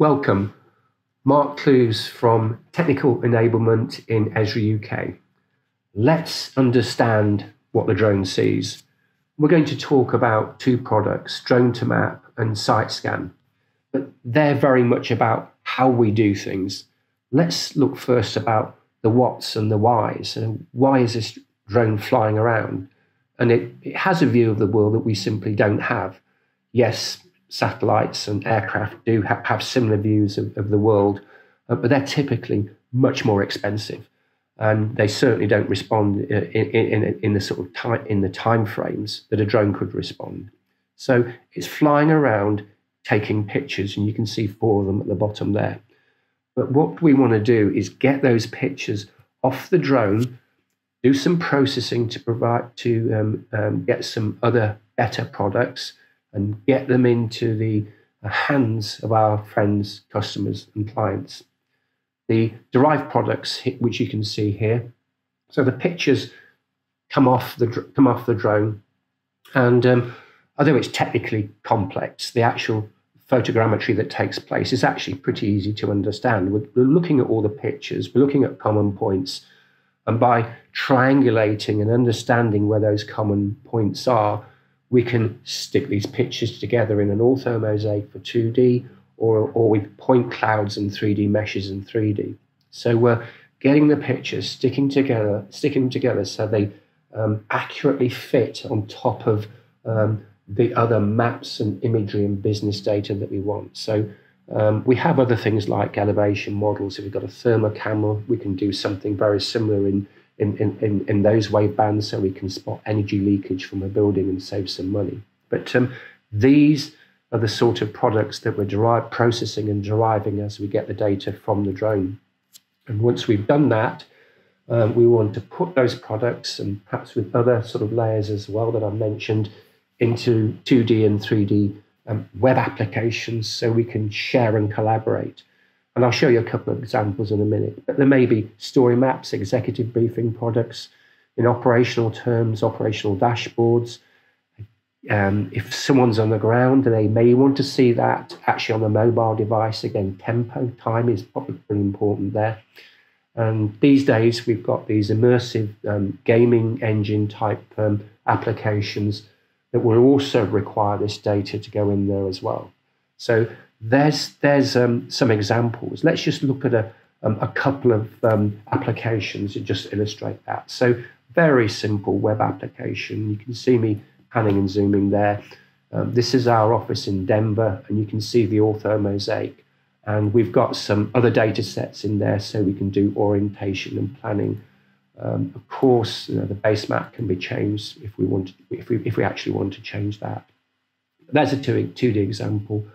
Welcome, Mark Clews from Technical Enablement in Esri UK. Let's understand what the drone sees. We're going to talk about two products, Drone2Map and SiteScan, but they're very much about how we do things. Let's look first about the whats and the whys. Why is this drone flying around? And it has a view of the world that we simply don't have. Yes, satellites and aircraft do have similar views of the world, but they're typically much more expensive, and they certainly don't respond in the sort of in the time frames that a drone could respond. So it's flying around taking pictures, and you can see 4 of them at the bottom there. But what we want to do is get those pictures off the drone, do some processing to provide get some other better products, and get them into the hands of our friends, customers, and clients. The derived products, which you can see here. So the pictures come off the drone, and although it's technically complex, the actual photogrammetry that takes place is actually pretty easy to understand. We're looking at all the pictures, we're looking at common points, and by triangulating and understanding where those common points are, we can stick these pictures together in an ortho mosaic for 2D, or with point clouds and 3D meshes in 3D. So we're getting the pictures, sticking together so they accurately fit on top of the other maps and imagery and business data that we want. So we have other things like elevation models. If we've got a thermal camera, we can do something very similar in those wave bands, so we can spot energy leakage from a building and save some money. But these are the sort of products that we're processing and deriving as we get the data from the drone. And once we've done that, we want to put those products, and perhaps with other sort of layers as well that I've mentioned, into 2D and 3D web applications so we can share and collaborate. And I'll show you a couple of examples in a minute. But there may be story maps, executive briefing products, in operational terms, operational dashboards. If someone's on the ground, they may want to see that actually on a mobile device. Again, tempo, time is probably pretty important there. And these days, we've got these immersive gaming engine type applications that will also require this data to go in there as well. So there's some examples. Let's just look at a couple of applications to just illustrate that. So very simple web application. You can see me panning and zooming there. This is our office in Denver, and you can see the ortho mosaic. And we've got some other data sets in there so we can do orientation and planning. Of course, the base map can be changed if we actually want to change that. That's a 2D example.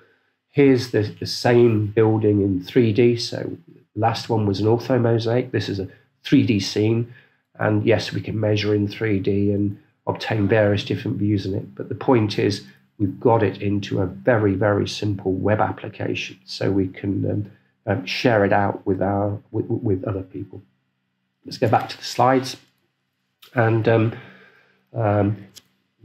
Here's the same building in 3D. So the last one was an ortho mosaic. This is a 3D scene. And yes, we can measure in 3D and obtain various different views in it. But the point is, we've got it into a very, very simple web application so we can share it out with other people. Let's go back to the slides and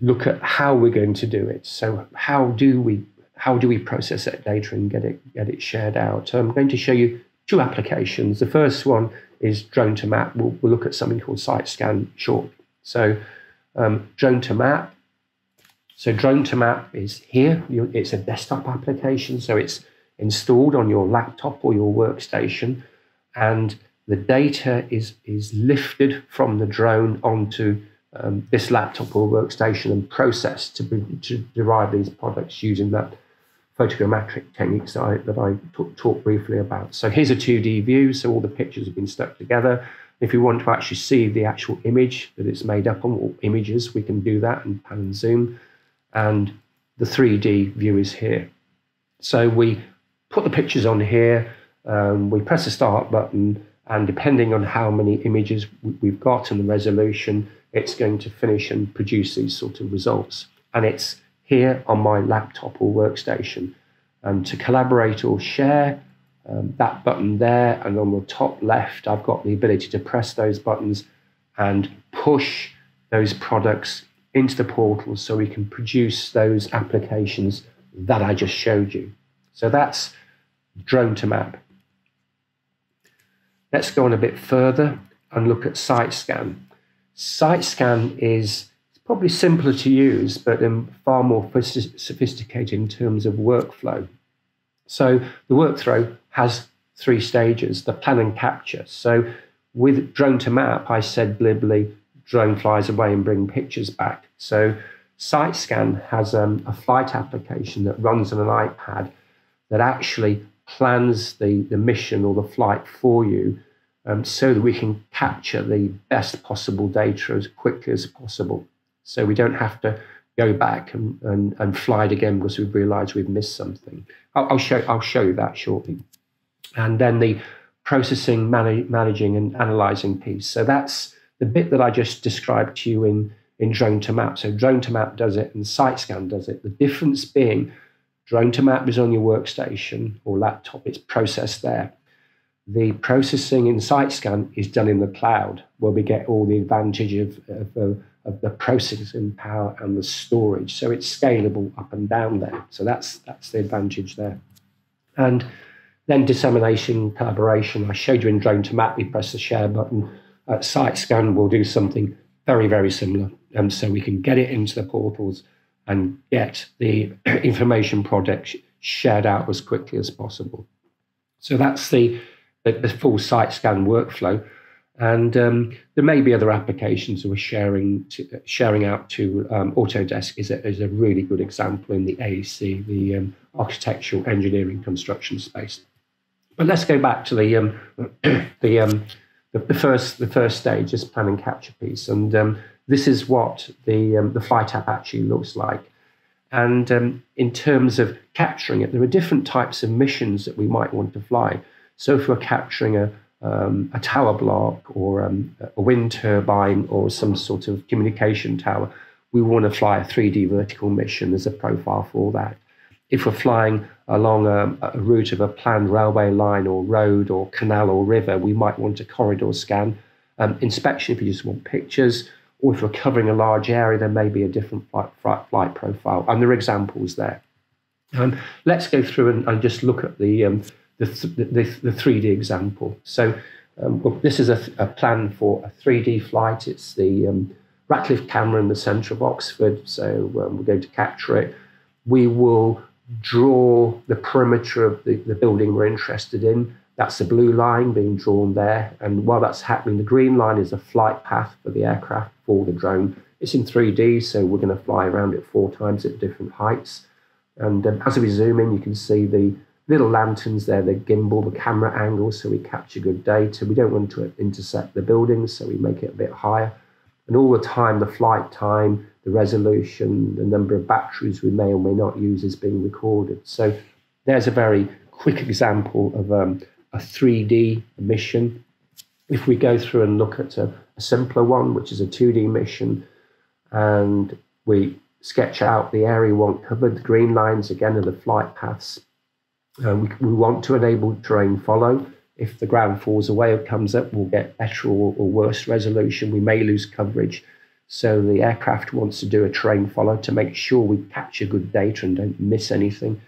look at how we're going to do it. So how do we process that data and get it shared out? I'm going to show you 2 applications. The first one is Drone2Map. We'll look at something called SiteScan shortly. So Drone2Map. So Drone2Map is here. It's a desktop application, so it's installed on your laptop or your workstation, and the data is lifted from the drone onto this laptop or workstation and processed to derive these products using that photogrammetric techniques that I talked briefly about. So here's a 2D view, so all the pictures have been stuck together. If you want to actually see the actual image that it's made up on, or images, we can do that and pan and zoom. And the 3D view is here. So we put the pictures on here, we press the start button, and depending on how many images we've got and the resolution, it's going to finish and produce these sort of results. And it's here on my laptop or workstation. And to collaborate or share, that button there, and on the top left, I've got the ability to press those buttons and push those products into the portal so we can produce those applications that I just showed you. So that's Drone2Map. Let's go on a bit further and look at site scan. Site scan is probably simpler to use, but far more sophisticated in terms of workflow. So the workflow has 3 stages: the plan and capture. So with Drone2Map, I said glibly, drone flies away and bring pictures back. So site scan has a flight application that runs on an iPad that actually plans the mission or the flight for you, so that we can capture the best possible data as quickly as possible. So we don't have to go back and fly it again because we've realized we've missed something. I'll show you that shortly. And then the processing, managing and analyzing piece. So that's the bit that I just described to you in Drone2Map. So Drone2Map does it and SiteScan does it. The difference being Drone2Map is on your workstation or laptop, it's processed there. The processing in SiteScan is done in the cloud, where we get all the advantage of the processing power and the storage. So it's scalable up and down there. So that's the advantage there. And then dissemination, collaboration. I showed you in Drone2Map, we press the share button. SiteScan will do something very, very similar. So we can get it into the portals and get the information project shared out as quickly as possible. So that's the full SiteScan workflow. And there may be other applications we're sharing out to Autodesk is a really good example in the AEC, the architectural engineering construction space. But let's go back to the first stage, this plan and capture piece, and this is what the flight app actually looks like. And in terms of capturing it, there are different types of missions that we might want to fly. So if we're capturing a tower block or a wind turbine or some sort of communication tower, we want to fly a 3D vertical mission. There's a profile for that. If we're flying along a route of a planned railway line or road or canal or river, we might want a corridor scan. Inspection if you just want pictures, or if we're covering a large area, there may be a different flight profile. And there are examples there. Let's go through and just look at the 3D example. So this is a plan for a 3D flight. It's the Ratcliffe camera in the centre of Oxford. So we're going to capture it. We will draw the perimeter of the building we're interested in. That's the blue line being drawn there. And while that's happening, the green line is a flight path for the aircraft, for the drone. It's in 3D, so we're going to fly around it 4 times at different heights. And as we zoom in, you can see the little lanterns there, the gimbal, the camera angle, so we capture good data. We don't want to intercept the buildings, so we make it a bit higher. And all the time, the flight time, the resolution, the number of batteries we may or may not use is being recorded. So there's a very quick example of a 3D mission. If we go through and look at a simpler one, which is a 2D mission, and we sketch out the area we want covered, the green lines again are the flight paths. We want to enable terrain follow. If the ground falls away or comes up, we'll get better or worse resolution. We may lose coverage. So the aircraft wants to do a terrain follow to make sure we capture good data and don't miss anything.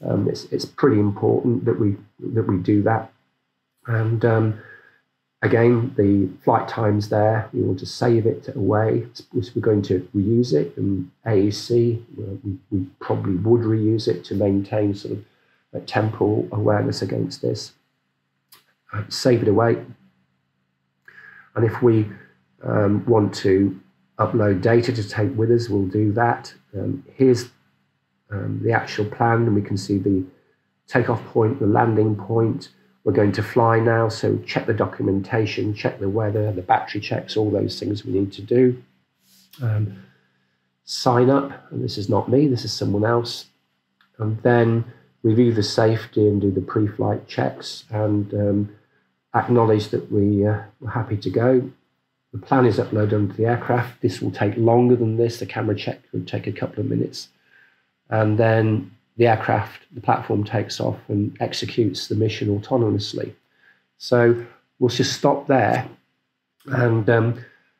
It's pretty important that we do that. And again, the flight time's there. We want to save it away. We're going to reuse it in AEC. We probably would reuse it to maintain sort of a temporal awareness against this. Save it away. And if we want to upload data to take with us, we'll do that. Here's the actual plan, and we can see the takeoff point, the landing point. We're going to fly now, so check the documentation, check the weather, the battery checks, all those things we need to do. Sign up, and this is not me, this is someone else. And then review the safety and do the pre-flight checks and acknowledge that we're happy to go. The plan is uploaded onto the aircraft. This will take longer than this. The camera check would take a couple of minutes. And then the aircraft, the platform takes off and executes the mission autonomously. So we'll just stop there and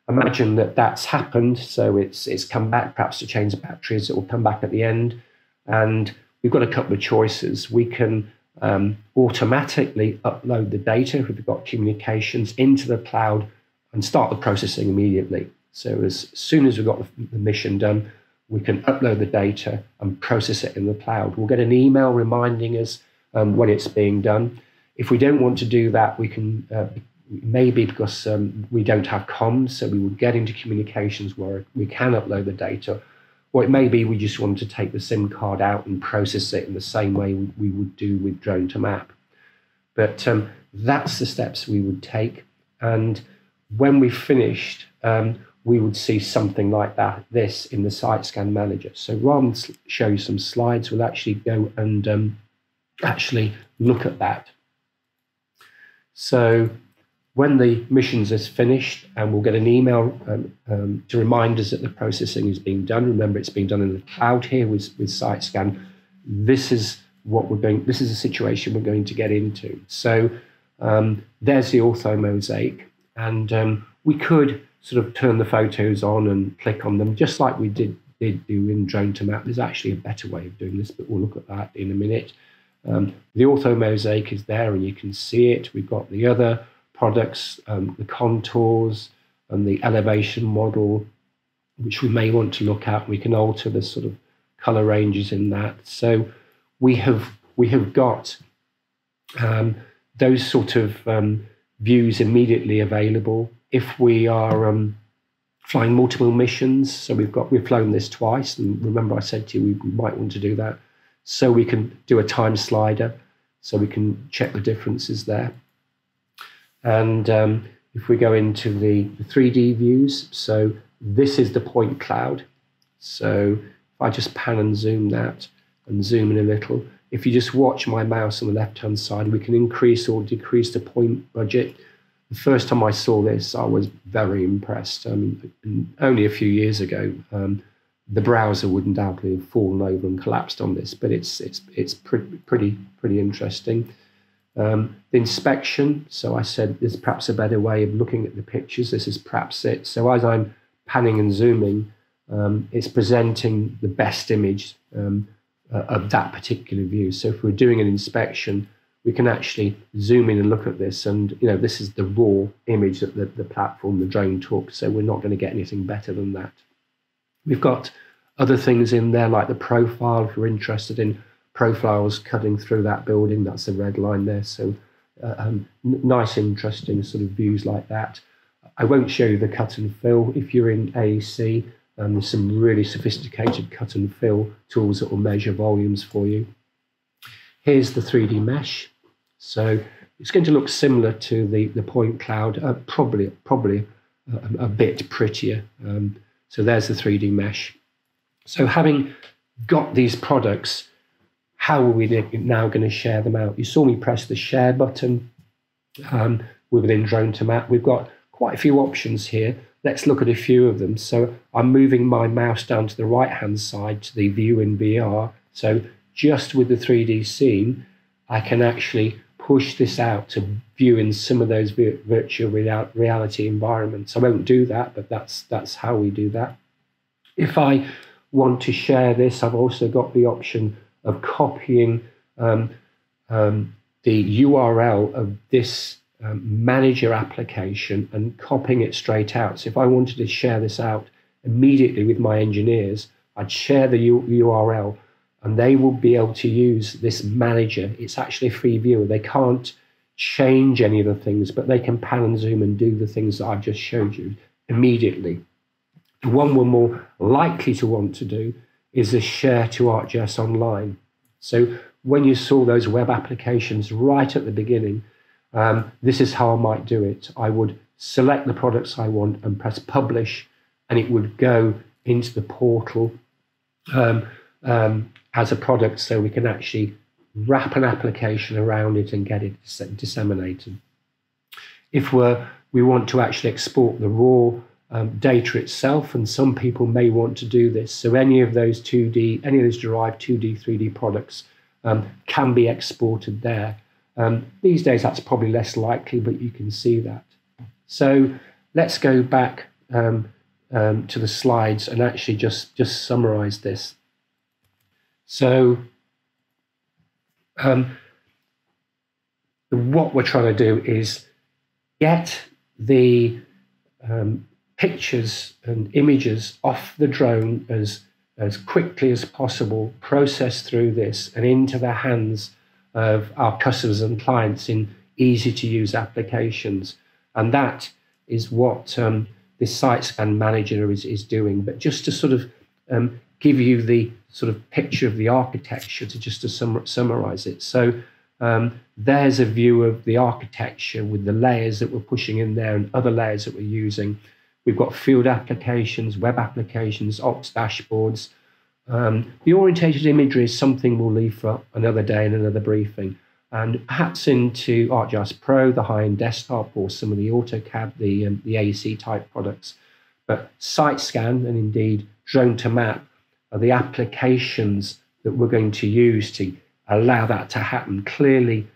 imagine that that's happened. So it's come back, perhaps to change the batteries. It will come back at the end. And we've got a couple of choices. We can automatically upload the data if we've got communications into the cloud and start the processing immediately. So as soon as we've got the mission done, we can upload the data and process it in the cloud. We'll get an email reminding us when it's being done. If we don't want to do that, we can maybe because we don't have comms, so we would get into communications where we can upload the data. Or it may be we just want to take the SIM card out and process it in the same way we would do with Drone2Map. But that's the steps we would take. And when we finished, we would see something like this in the Site Scan Manager. So rather than show you some slides, we'll actually go and actually look at that. So when the missions is finished, and we'll get an email to remind us that the processing is being done. Remember, it's being done in the cloud here with Site Scan. This is the situation we're going to get into. So there's the ortho mosaic, and we could sort of turn the photos on and click on them, just like we did do in Drone2Map. There's actually a better way of doing this, but we'll look at that in a minute. The ortho mosaic is there, and you can see it. We've got the other products, the contours and the elevation model, which we may want to look at. We can alter the sort of color ranges in that. So we have got those sort of views immediately available. If we are flying multiple missions, so we've flown this twice, and remember I said to you we might want to do that, so we can do a time slider, so we can check the differences there. And if we go into the 3D views, so this is the point cloud. So if I just pan and zoom that and zoom in a little, if you just watch my mouse on the left-hand side, we can increase or decrease the point budget. The first time I saw this, I was very impressed. Only a few years ago, the browser would undoubtedly have fallen over and collapsed on this, but it's pretty interesting. The inspection, so I said there's perhaps a better way of looking at the pictures. This is perhaps it. So as I'm panning and zooming, it's presenting the best image of that particular view. So if we're doing an inspection, we can actually zoom in and look at this, and this is the raw image that the platform, the drone took, so we're not going to get anything better than that. We've got other things in there like the profile. If you're interested in profiles cutting through that building, that's the red line there. So nice, interesting sort of views like that. I won't show you the cut and fill. If you're in AEC, there's some really sophisticated cut and fill tools that will measure volumes for you. Here's the 3D mesh. So it's going to look similar to the point cloud, probably a bit prettier. So there's the 3D mesh. So having got these products, how are we now going to share them out? You saw me press the share button within Drone2Map. We've got quite a few options here. Let's look at a few of them. So I'm moving my mouse down to the right-hand side to the view in VR. So just with the 3D scene, I can actually push this out to view in some of those virtual reality environments. I won't do that, but that's how we do that. If I want to share this, I've also got the option of copying the URL of this manager application and copying it straight out. So if I wanted to share this out immediately with my engineers, I'd share the URL, and they will be able to use this manager. It's actually a free viewer. They can't change any of the things, but they can pan and zoom and do the things that I've just showed you immediately. The one we're more likely to want to do is the share to ArcGIS Online. So when you saw those web applications right at the beginning, this is how I might do it. I would select the products I want and press publish, and it would go into the portal as a product, so we can actually wrap an application around it and get it disseminated. If we want to actually export the raw data itself, and some people may want to do this, so any of those derived 2D, 3D products can be exported there. These days that's probably less likely, but you can see that. So let's go back to the slides and actually just summarize this. So what we're trying to do is get the pictures and images off the drone as quickly as possible, process through this and into the hands of our customers and clients in easy to use applications. And that is what this site scan manager is doing. But just to sort of give you the sort of picture of the architecture, to summarize it. So there's a view of the architecture with the layers that we're pushing in there and other layers that we're using. We've got field applications, web applications, ops dashboards. The orientated imagery is something we'll leave for another day and another briefing. And perhaps into ArcGIS Pro, the high-end desktop, or some of the AutoCAD, the AEC type products. But site scan and indeed Drone2Map are the applications that we're going to use to allow that to happen. Clearly,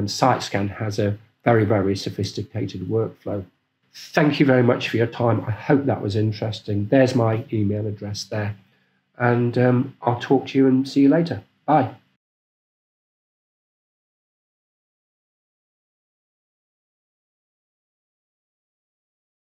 site scan has a very, very sophisticated workflow. Thank you very much for your time. I hope that was interesting. There's my email address there. And I'll talk to you and see you later. Bye.